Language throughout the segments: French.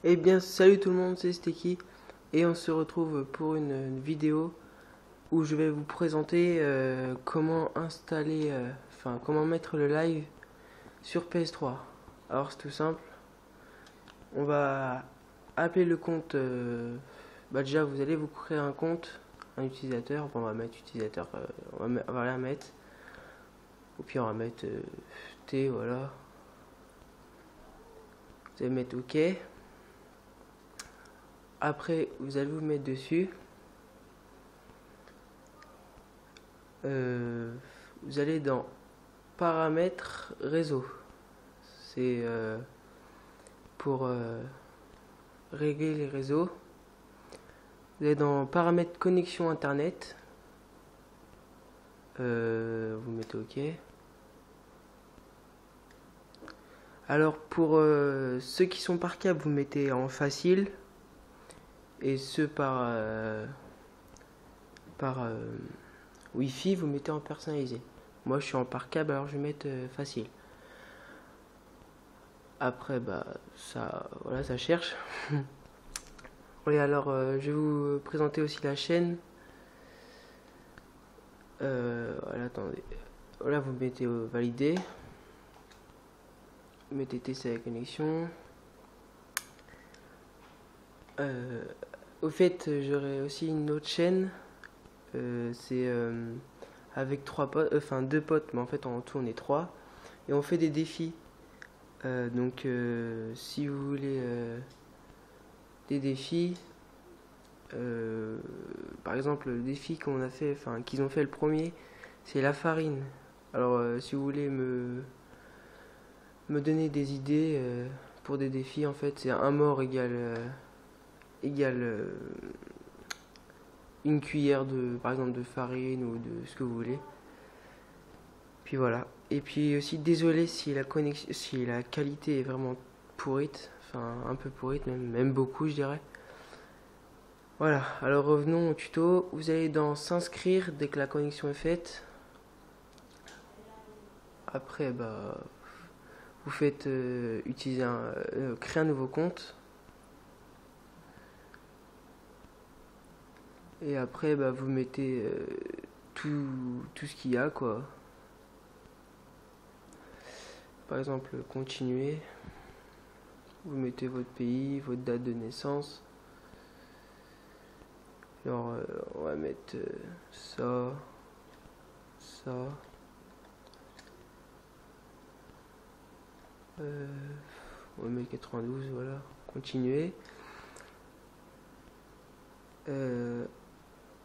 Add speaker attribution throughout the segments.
Speaker 1: Eh bien, salut tout le monde, c'est Stéki et on se retrouve pour une vidéo où je vais vous présenter comment installer, comment mettre le live sur PS3. Alors c'est tout simple, on va appeler le compte, déjà vous allez vous créer un compte, un utilisateur, bon, on va mettre utilisateur, on va rien mettre, au pire on va mettre T, voilà, vous allez mettre OK, après vous allez vous mettre dessus. Euh, Vous allez dans paramètres réseau. C'est pour régler les réseaux. Vous allez dans paramètres connexion internet. Vous mettez OK. Alors pour ceux qui sont par câble, vous mettez en facile. Et ceux par Wi-Fi, vous mettez en personnalisé. Moi je suis en par câble, alors je vais mettre facile. Après, voilà, ça cherche. Oui, alors je vais vous présenter aussi la chaîne. Voilà, attendez. Voilà, vous mettez valider. Vous mettez tester la connexion. Euh, Au fait, j'aurai aussi une autre chaîne. C'est avec trois potes, enfin deux potes, mais en fait en tout on est trois. Et on fait des défis. Donc si vous voulez des défis, par exemple le défi qu'on a fait, enfin qu'ils ont fait le premier, c'est la farine. Alors si vous voulez me donner des idées pour des défis, en fait c'est un mort égale une cuillère de, par exemple, de farine ou de ce que vous voulez. Puis voilà. Et puis aussi désolé si si la qualité est vraiment pourrite, enfin un peu pourrite, même beaucoup je dirais. Voilà, alors revenons au tuto. Vous allez dans s'inscrire dès que la connexion est faite. Après, vous faites créer un nouveau compte. Et après, vous mettez tout ce qu'il y a, quoi. Par exemple, continuer. Vous mettez votre pays, votre date de naissance. Alors, on va mettre ça, ça. On va mettre 92, voilà. Continuer.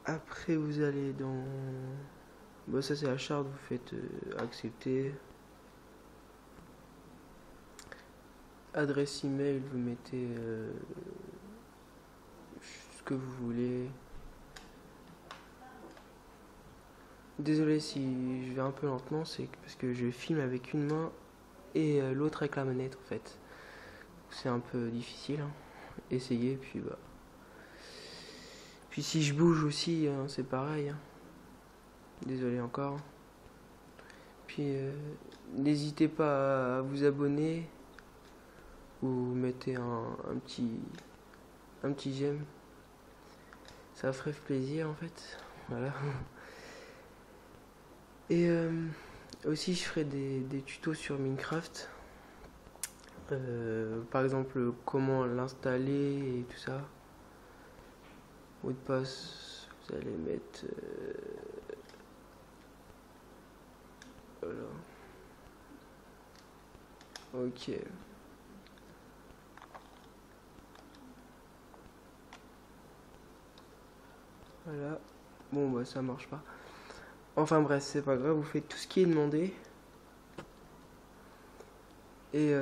Speaker 1: Après, vous allez dans. Bon, ça c'est la charte, vous faites accepter. Adresse email, vous mettez ce que vous voulez. Désolé si je vais un peu lentement, c'est parce que je filme avec une main et l'autre avec la manette en fait. C'est un peu difficile. Hein. Essayez, puis bah. Puis si je bouge aussi, hein, c'est pareil. Hein. Désolé encore. Puis n'hésitez pas à vous abonner ou mettez un petit j'aime. Ça ferait plaisir en fait. Voilà. Et aussi je ferai des tutos sur Minecraft. Par exemple comment l'installer et tout ça. Mot de passe, vous allez mettre voilà. Ok. Voilà. Bon bah ça marche pas. Enfin bref, c'est pas grave, vous faites tout ce qui est demandé. Et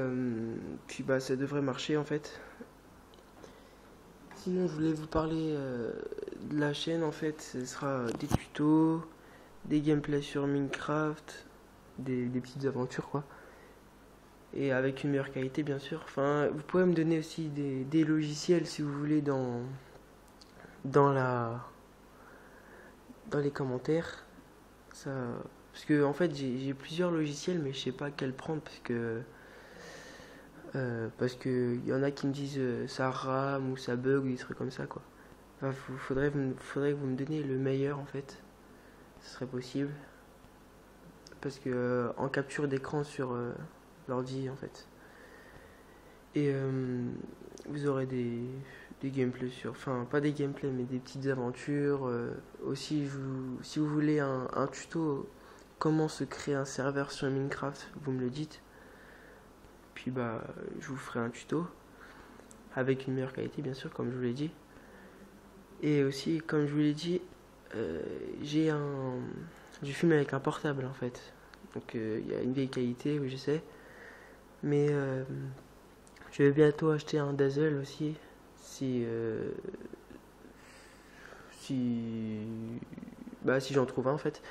Speaker 1: puis ça devrait marcher en fait. Sinon je voulais vous parler de la chaîne en fait. Ce sera des tutos, des gameplays sur Minecraft, des petites aventures quoi. Et avec une meilleure qualité bien sûr. Enfin, vous pouvez me donner aussi des logiciels si vous voulez dans la dans les commentaires. Ça, parce que en fait j'ai plusieurs logiciels mais je sais pas quel prendre parce que Parce que y en a qui me disent ça rame ou ça bug ou des trucs comme ça quoi. Enfin, faudrait que vous me donniez le meilleur en fait, ce serait possible. Parce que en capture d'écran sur l'ordi en fait. Et vous aurez des gameplays sur. Enfin, pas des gameplays, mais des petites aventures. Aussi, si vous voulez un tuto comment se créer un serveur sur Minecraft, vous me le dites. Puis bah, je vous ferai un tuto. Avec une meilleure qualité, bien sûr, comme je vous l'ai dit. Et aussi, comme je vous l'ai dit, j'ai un. Je filme avec un portable en fait. Donc il y a une vieille qualité, oui, je sais. Mais je vais bientôt acheter un Dazzle aussi. Si si j'en trouve un en fait,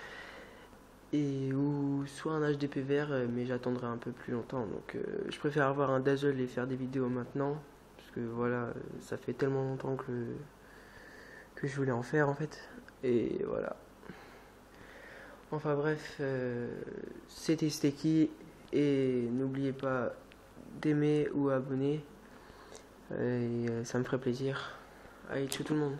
Speaker 1: et ou soit un HDPVR, mais j'attendrai un peu plus longtemps, donc je préfère avoir un Dazzle et faire des vidéos maintenant parce que voilà, ça fait tellement longtemps que je voulais en faire en fait, et voilà. Enfin bref, c'était Stekky, et n'oubliez pas d'aimer ou abonner, et ça me ferait plaisir. Allez, ciao tout le monde.